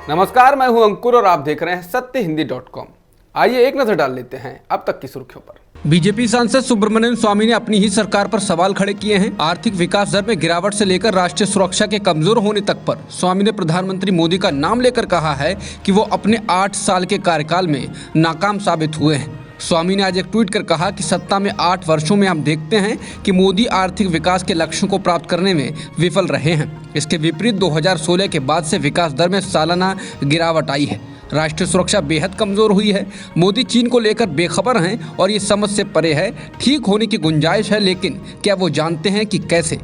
नमस्कार, मैं हूं अंकुर और आप देख रहे हैं सत्यहिंदी.com। आइए एक नजर डाल लेते हैं अब तक की सुर्खियों पर। बीजेपी सांसद सुब्रमण्यम स्वामी ने अपनी ही सरकार पर सवाल खड़े किए हैं। आर्थिक विकास दर में गिरावट से लेकर राष्ट्रीय सुरक्षा के कमजोर होने तक पर स्वामी ने प्रधानमंत्री मोदी का नाम लेकर कहा है कि वो अपने 8 साल के कार्यकाल में नाकाम साबित हुए हैं। स्वामी ने आज एक ट्वीट कर कहा कि सत्ता में 8 वर्षों में हम देखते हैं कि मोदी आर्थिक विकास के लक्ष्यों को प्राप्त करने में विफल रहे हैं। इसके विपरीत 2016 के बाद से विकास दर में सालाना गिरावट आई है। राष्ट्रीय सुरक्षा बेहद कमजोर हुई है। मोदी चीन को लेकर बेखबर हैं और ये समझ से परे है। ठीक होने की गुंजाइश है, लेकिन क्या वो जानते हैं कि कैसे?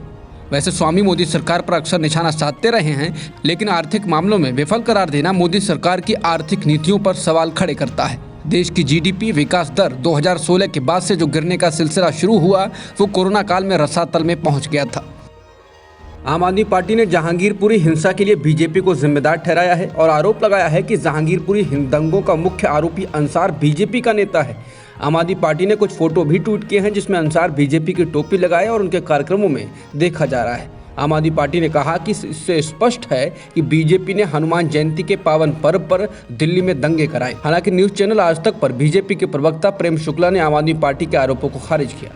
वैसे स्वामी मोदी सरकार पर अक्सर निशाना साधते रहे हैं, लेकिन आर्थिक मामलों में विफल करार देना मोदी सरकार की आर्थिक नीतियों पर सवाल खड़े करता है। देश की जीडीपी विकास दर 2016 के बाद से जो गिरने का सिलसिला शुरू हुआ, वो कोरोना काल में रसातल में पहुंच गया था। आम आदमी पार्टी ने जहांगीरपुरी हिंसा के लिए बीजेपी को जिम्मेदार ठहराया है और आरोप लगाया है कि जहांगीरपुरी दंगों का मुख्य आरोपी अंसार बीजेपी का नेता है। आम आदमी पार्टी ने कुछ फोटो भी ट्वीट किए हैं जिसमें अंसार बीजेपी की टोपी लगाए और उनके कार्यक्रमों में देखा जा रहा है। आम आदमी पार्टी ने कहा कि इससे स्पष्ट है कि बीजेपी ने हनुमान जयंती के पावन पर्व पर दिल्ली में दंगे कराए। हालांकि न्यूज चैनल आज तक पर बीजेपी के प्रवक्ता प्रेम शुक्ला ने आम आदमी पार्टी के आरोपों को खारिज किया।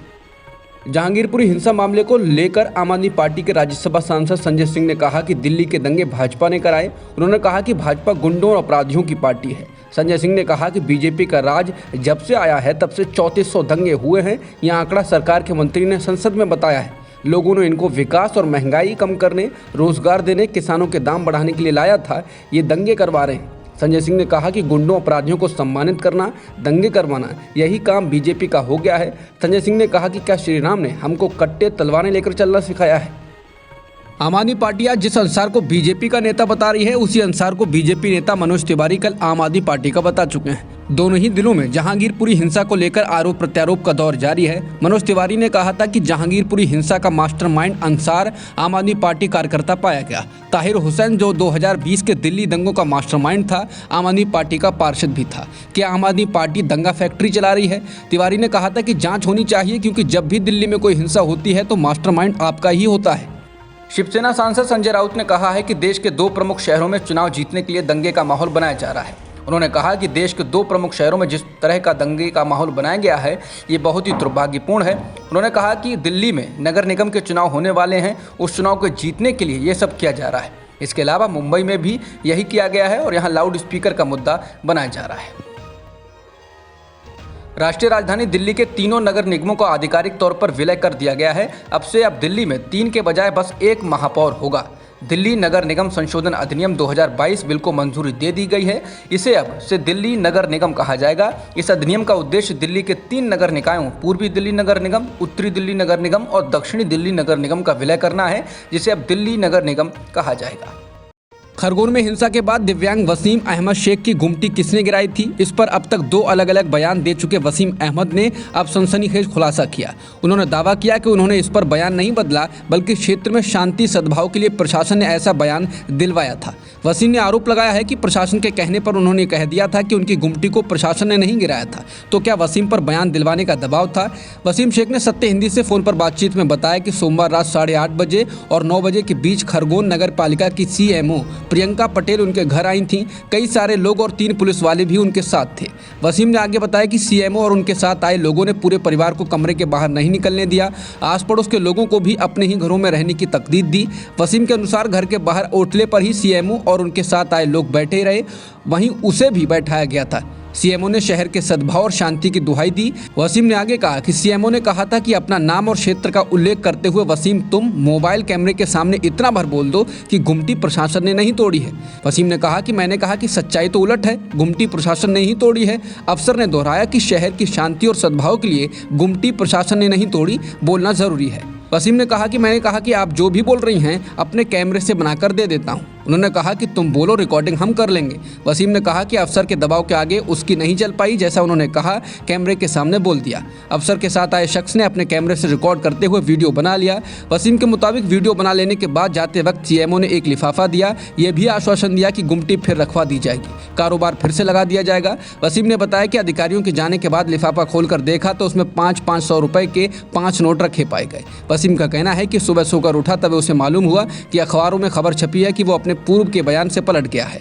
जहांगीरपुरी हिंसा मामले को लेकर आम आदमी पार्टी के राज्यसभा सांसद संजय सिंह ने कहा कि दिल्ली के दंगे भाजपा ने कराए। उन्होंने कहा कि भाजपा गुंडों और अपराधियों की पार्टी है। संजय सिंह ने कहा कि बीजेपी का राज जब से आया है तब से 3400 दंगे हुए हैं। यह आंकड़ा सरकार के मंत्री ने संसद में बताया है। लोगों ने इनको विकास और महंगाई कम करने, रोजगार देने, किसानों के दाम बढ़ाने के लिए लाया था। ये दंगे करवा रहे हैं। संजय सिंह ने कहा कि गुंडों अपराधियों को सम्मानित करना, दंगे करवाना, यही काम बीजेपी का हो गया है। संजय सिंह ने कहा कि क्या श्री राम ने हमको कट्टे तलवारें लेकर चलना सिखाया है? आम आदमी पार्टी आज जिस अंसार को बीजेपी का नेता बता रही है, उसी अंसार को बीजेपी नेता मनोज तिवारी कल आम आदमी पार्टी का बता चुके हैं। दोनों ही दिनों में जहांगीरपुरी हिंसा को लेकर आरोप प्रत्यारोप का दौर जारी है। मनोज तिवारी ने कहा था कि जहांगीरपुरी हिंसा का मास्टरमाइंड अंसार आम आदमी पार्टी कार्यकर्ता पाया गया। ताहिर हुसैन जो 2020 के दिल्ली दंगों का मास्टरमाइंड था, आम आदमी पार्टी का पार्षद भी था। क्या आम आदमी पार्टी दंगा फैक्ट्री चला रही है? तिवारी ने कहा था कि जाँच होनी चाहिए, क्योंकि जब भी दिल्ली में कोई हिंसा होती है तो मास्टरमाइंड आपका ही होता है। शिवसेना सांसद संजय राउत ने कहा है कि देश के 2 प्रमुख शहरों में चुनाव जीतने के लिए दंगे का माहौल बनाया जा रहा है। उन्होंने कहा कि देश के 2 प्रमुख शहरों में जिस तरह का दंगे का माहौल बनाया गया है, ये बहुत ही दुर्भाग्यपूर्ण है। उन्होंने कहा कि दिल्ली में नगर निगम के चुनाव होने वाले हैं, उस चुनाव को जीतने के लिए ये सब किया जा रहा है। इसके अलावा मुंबई में भी यही किया गया है और यहाँ लाउड स्पीकर का मुद्दा बनाया जा रहा है। राष्ट्रीय राजधानी दिल्ली के तीनों नगर निगमों को आधिकारिक तौर पर विलय कर दिया गया है। अब दिल्ली में 3 के बजाय बस 1 महापौर होगा। दिल्ली नगर निगम संशोधन अधिनियम 2022 बिल को मंजूरी दे दी गई है। इसे अब से दिल्ली नगर निगम कहा जाएगा। इस अधिनियम का उद्देश्य दिल्ली के 3 नगर निकायों, पूर्वी दिल्ली नगर निगम, उत्तरी दिल्ली नगर निगम और दक्षिणी दिल्ली नगर निगम का विलय करना है, जिसे अब दिल्ली नगर निगम कहा जाएगा। खरगोन में हिंसा के बाद दिव्यांग वसीम अहमद शेख की गुमटी किसने गिराई थी, इस पर अब तक 2 अलग अलग बयान दे चुके वसीम अहमद ने अब सनसनीखेज खुलासा किया। उन्होंने दावा किया कि उन्होंने इस पर बयान नहीं बदला, बल्कि क्षेत्र में शांति सद्भाव के लिए प्रशासन ने ऐसा बयान दिलवाया था। वसीम ने आरोप लगाया है कि प्रशासन के कहने पर उन्होंने कह दिया था कि उनकी गुमटी को प्रशासन ने नहीं गिराया था। तो क्या वसीम पर बयान दिलवाने का दबाव था? वसीम शेख ने सत्य हिंदी से फोन पर बातचीत में बताया कि सोमवार रात 8:30 बजे और 9 बजे के बीच खरगोन नगर पालिका की CMO प्रियंका पटेल उनके घर आई थीं। कई सारे लोग और 3 पुलिस वाले भी उनके साथ थे। वसीम ने आगे बताया कि CMO और उनके साथ आए लोगों ने पूरे परिवार को कमरे के बाहर नहीं निकलने दिया। आस पड़ोस के लोगों को भी अपने ही घरों में रहने की तकदीद दी। वसीम के अनुसार घर के बाहर ओटले पर ही CMO और उनके साथ आए लोग बैठे रहे, वहीं उसे भी बैठाया गया था। CMO ने शहर के सद्भाव और शांति की दुहाई दी। वसीम ने आगे कहा कि CMO ने कहा था कि अपना नाम और क्षेत्र का उल्लेख करते हुए, वसीम तुम मोबाइल कैमरे के सामने इतना भर बोल दो कि गुमटी प्रशासन ने नहीं तोड़ी है। वसीम ने कहा कि मैंने कहा कि सच्चाई तो उलट है, गुमटी प्रशासन ने ही तोड़ी है। अफसर ने दोहराया कि शहर की शांति और सद्भाव के लिए गुमटी प्रशासन ने नहीं तोड़ी, बोलना जरूरी है। वसीम ने कहा कि मैंने कहा कि आप जो भी बोल रही हैं अपने कैमरे से बनाकर दे देता हूं। उन्होंने कहा कि तुम बोलो, रिकॉर्डिंग हम कर लेंगे। वसीम ने कहा कि अफसर के दबाव के आगे उसकी नहीं चल पाई, जैसा उन्होंने कहा कैमरे के सामने बोल दिया। अफसर के साथ आए शख्स ने अपने कैमरे से रिकॉर्ड करते हुए वीडियो बना लिया। वसीम के मुताबिक वीडियो बना लेने के बाद जाते वक्त CMO ने एक लिफाफा दिया। यह भी आश्वासन दिया कि गुमटी फिर रखवा दी जाएगी, कारोबार फिर से लगा दिया जाएगा। वसीम ने बताया कि अधिकारियों के जाने के बाद लिफाफा खोलकर देखा तो उसमें 500 रुपए के 5 नोट रखे पाए गए। वसीम का कहना है कि सुबह सोकर उठा तब उसे मालूम हुआ कि अखबारों में खबर छपी है कि वो अपने पूर्व के बयान से पलट गया है।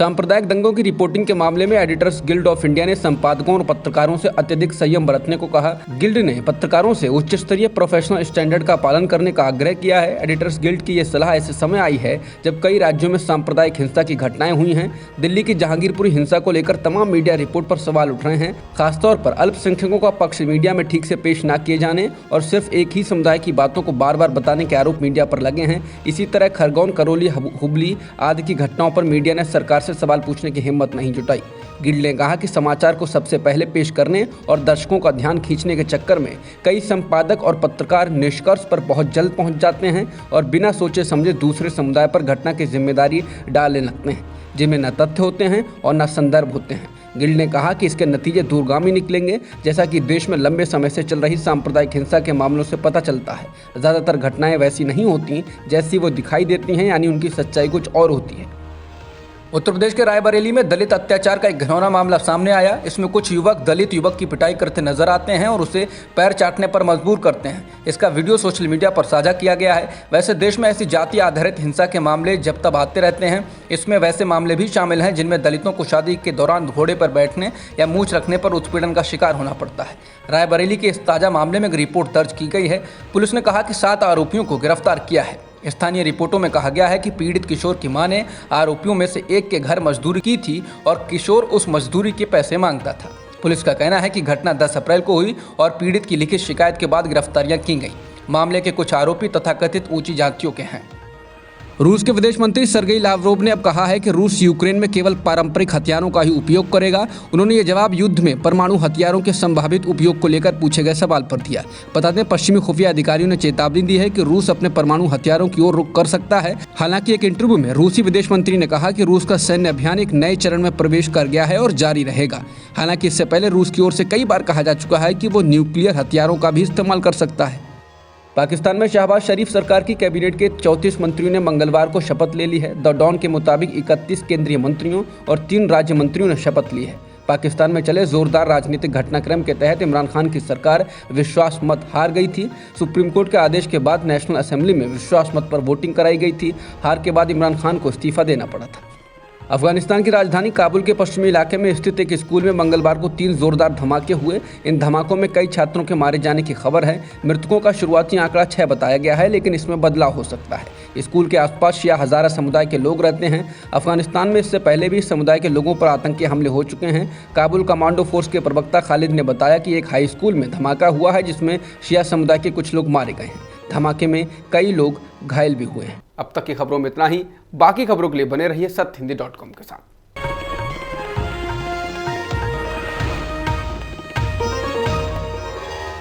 सांप्रदायिक दंगों की रिपोर्टिंग के मामले में एडिटर्स गिल्ड ऑफ इंडिया ने संपादकों और पत्रकारों से अत्यधिक संयम बरतने को कहा। गिल्ड ने पत्रकारों से उच्च स्तरीय प्रोफेशनल स्टैंडर्ड का पालन करने का आग्रह किया है। एडिटर्स गिल्ड की यह सलाह ऐसे समय आई है जब कई राज्यों में सांप्रदायिक हिंसा की घटनाएं हुई हैं। दिल्ली की जहांगीरपुरी हिंसा को लेकर तमाम मीडिया रिपोर्ट पर सवाल उठ रहे हैं, खासतौर पर अल्पसंख्यकों का पक्ष मीडिया में ठीक से पेश न किए जाने और सिर्फ एक ही समुदाय की बातों को बार बार बताने के आरोप मीडिया पर लगे हैं। इसी तरह खरगोन, करौली, हुबली आदि की घटनाओं पर मीडिया ने सरकार से सवाल पूछने की हिम्मत नहीं जुटाई। गिल्ड ने कहा कि समाचार को सबसे पहले पेश करने और दर्शकों का ध्यान खींचने के चक्कर में कई संपादक और पत्रकार निष्कर्ष पर बहुत जल्द पहुंच जाते हैं और बिना सोचे समझे दूसरे समुदाय पर घटना की जिम्मेदारी डालने लगते हैं, जिनमें न तथ्य होते हैं और न संदर्भ होते हैं। गिल्ड ने कहा कि इसके नतीजे दूरगामी निकलेंगे, जैसा कि देश में लंबे समय से चल रही सांप्रदायिक हिंसा के मामलों से पता चलता है। ज़्यादातर घटनाएं वैसी नहीं होती जैसी वो दिखाई देती हैं, यानी उनकी सच्चाई कुछ और होती है। उत्तर प्रदेश के रायबरेली में दलित अत्याचार का एक घिनौना मामला सामने आया। इसमें कुछ युवक दलित युवक की पिटाई करते नजर आते हैं और उसे पैर चाटने पर मजबूर करते हैं। इसका वीडियो सोशल मीडिया पर साझा किया गया है। वैसे देश में ऐसी जाति आधारित हिंसा के मामले जब तब आते रहते हैं। इसमें वैसे मामले भी शामिल हैं जिनमें दलितों को शादी के दौरान घोड़े पर बैठने या मूंछ रखने पर उत्पीड़न का शिकार होना पड़ता है। रायबरेली के इस ताज़ा मामले में एक रिपोर्ट दर्ज की गई है। पुलिस ने कहा कि 7 आरोपियों को गिरफ्तार किया है। स्थानीय रिपोर्टों में कहा गया है कि पीड़ित किशोर की मां ने आरोपियों में से एक के घर मजदूरी की थी और किशोर उस मजदूरी के पैसे मांगता था। पुलिस का कहना है कि घटना 10 अप्रैल को हुई और पीड़ित की लिखित शिकायत के बाद गिरफ्तारियां की गई। मामले के कुछ आरोपी तथाकथित ऊंची जातियों के हैं। रूस के विदेश मंत्री सर्गेई लावरोव ने अब कहा है कि रूस यूक्रेन में केवल पारंपरिक हथियारों का ही उपयोग करेगा। उन्होंने ये जवाब युद्ध में परमाणु हथियारों के संभावित उपयोग को लेकर पूछे गए सवाल पर दिया। बता दें, पश्चिमी खुफिया अधिकारियों ने चेतावनी दी है कि रूस अपने परमाणु हथियारों की ओर रुख कर सकता है। हालांकि एक इंटरव्यू में रूसी विदेश मंत्री ने कहा कि रूस का सैन्य अभियान एक नए चरण में प्रवेश कर गया है और जारी रहेगा। हालांकि इससे पहले रूस की ओर से कई बार कहा जा चुका है कि वो न्यूक्लियर हथियारों का भी इस्तेमाल कर सकता है। पाकिस्तान में शहबाज शरीफ सरकार की कैबिनेट के 34 मंत्रियों ने मंगलवार को शपथ ले ली है। द डॉन के मुताबिक 31 केंद्रीय मंत्रियों और 3 राज्य मंत्रियों ने शपथ ली है। पाकिस्तान में चले जोरदार राजनीतिक घटनाक्रम के तहत इमरान खान की सरकार विश्वास मत हार गई थी। सुप्रीम कोर्ट के आदेश के बाद नेशनल असेंबली में विश्वास मत पर वोटिंग कराई गई थी। हार के बाद इमरान खान को इस्तीफा देना पड़ा था। अफगानिस्तान की राजधानी काबुल के पश्चिमी इलाके में स्थित एक स्कूल में मंगलवार को 3 जोरदार धमाके हुए। इन धमाकों में कई छात्रों के मारे जाने की खबर है। मृतकों का शुरुआती आंकड़ा 6 बताया गया है, लेकिन इसमें बदलाव हो सकता है। स्कूल के आसपास शिया हज़ारा समुदाय के लोग रहते हैं। अफगानिस्तान में इससे पहले भी इस समुदाय के लोगों पर आतंकी हमले हो चुके हैं। काबुल कमांडो फोर्स के प्रवक्ता खालिद ने बताया कि एक हाई स्कूल में धमाका हुआ है जिसमें शिया समुदाय के कुछ लोग मारे गए हैं। धमाके में कई लोग घायल भी हुए हैं। अब तक की खबरों में इतना ही। बाकी खबरों के लिए बने रहिए सत्यहिंदी.com के साथ।